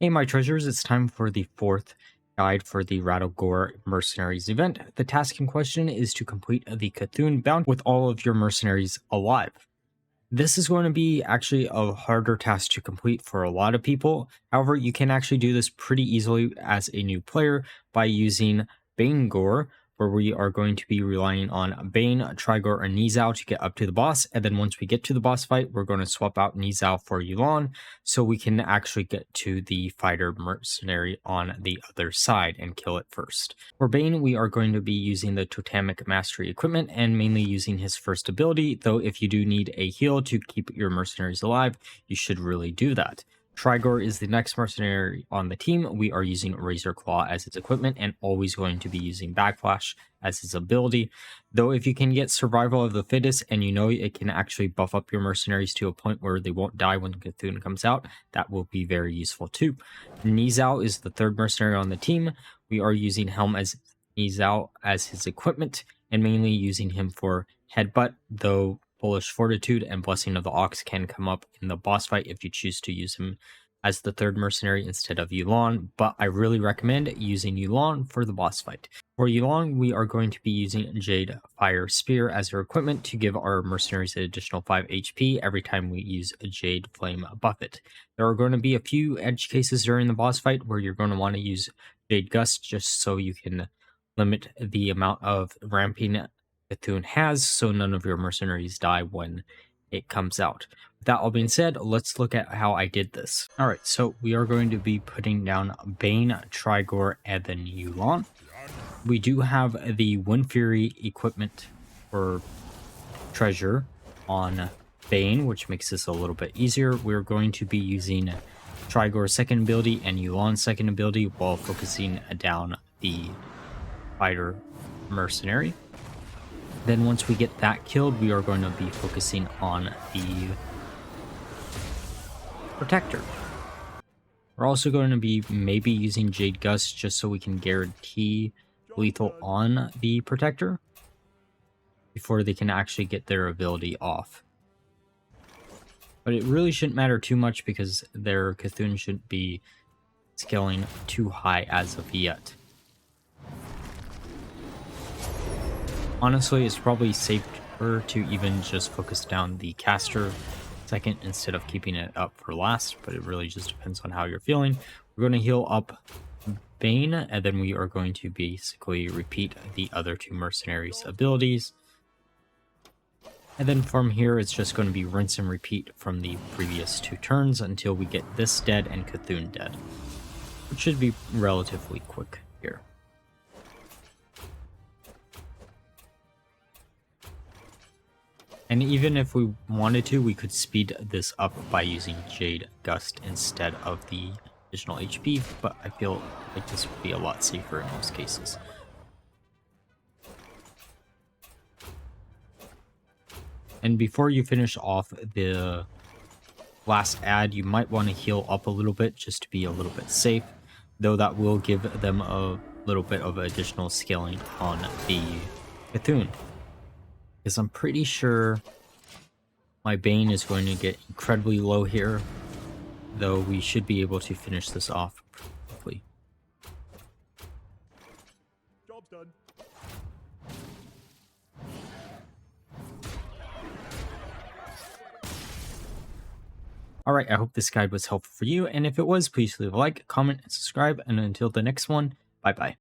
Hey, my treasures, it's time for the fourth guide for the Rattlegore Mercenaries event. The task in question is to complete the Cthulhu bound with all of your mercenaries alive. This is going to be actually a harder task to complete for a lot of people. However, you can actually do this pretty easily as a new player by using Banegore, where we are going to be relying on Bane, Trigore, and Nizao to get up to the boss. And then once we get to the boss fight, we're going to swap out Nizao for Yu'lon so we can actually get to the fighter mercenary on the other side and kill it first. For Bane, we are going to be using the Totemic Mastery equipment and mainly using his first ability, though if you do need a heal to keep your mercenaries alive, you should really do that. Trigore is the next mercenary on the team. We are using Razor Claw as its equipment and always going to be using Backflash as his ability. Though if you can get Survival of the Fittest and you know it can actually buff up your mercenaries to a point where they won't die when Cthulhu comes out, that will be very useful too. Nizao is the third mercenary on the team. We are using Helm as Nizao as his equipment and mainly using him for Headbutt, though Bullish Fortitude and Blessing of the Ox can come up in the boss fight if you choose to use him as the third mercenary instead of Yu'lon, but I really recommend using Yu'lon for the boss fight. For Yu'lon, we are going to be using Jade Fire Spear as her equipment to give our mercenaries an additional 5 HP every time we use a Jade Flame Buffet. There are going to be a few edge cases during the boss fight where you're going to want to use Jade Gust just so you can limit the amount of ramping Cthulhu has so none of your mercenaries die when it comes out. With that all being said, let's look at how I did this. Alright, so we are going to be putting down Bane, Trigore, and then Yu'lon. We do have the Wind Fury equipment for treasure on Bane, which makes this a little bit easier. We're going to be using Trigore's second ability and Yu'lon's second ability while focusing down the fighter mercenary. Then once we get that killed, we are going to be focusing on the protector. We're also going to be maybe using Jade Gust just so we can guarantee lethal on the protector before they can actually get their ability off. But it really shouldn't matter too much because their Cthulhu shouldn't be scaling too high as of yet. Honestly, it's probably safer to even just focus down the caster second instead of keeping it up for last, but it really just depends on how you're feeling. We're going to heal up Bane, and then we are going to basically repeat the other two mercenaries' abilities. And then from here, it's just going to be rinse and repeat from the previous two turns until we get this dead and Cthulhu dead, which should be relatively quick here. And even if we wanted to, we could speed this up by using Jade Gust instead of the additional HP, but I feel like this would be a lot safer in most cases. And before you finish off the last ad, you might want to heal up a little bit just to be a little bit safe, though that will give them a little bit of additional scaling on the Cthulhu. Because I'm pretty sure my Bane is going to get incredibly low here, though we should be able to finish this off quickly. Job's done. Alright, I hope this guide was helpful for you, and if it was, please leave a like, comment, and subscribe, and until the next one, bye-bye.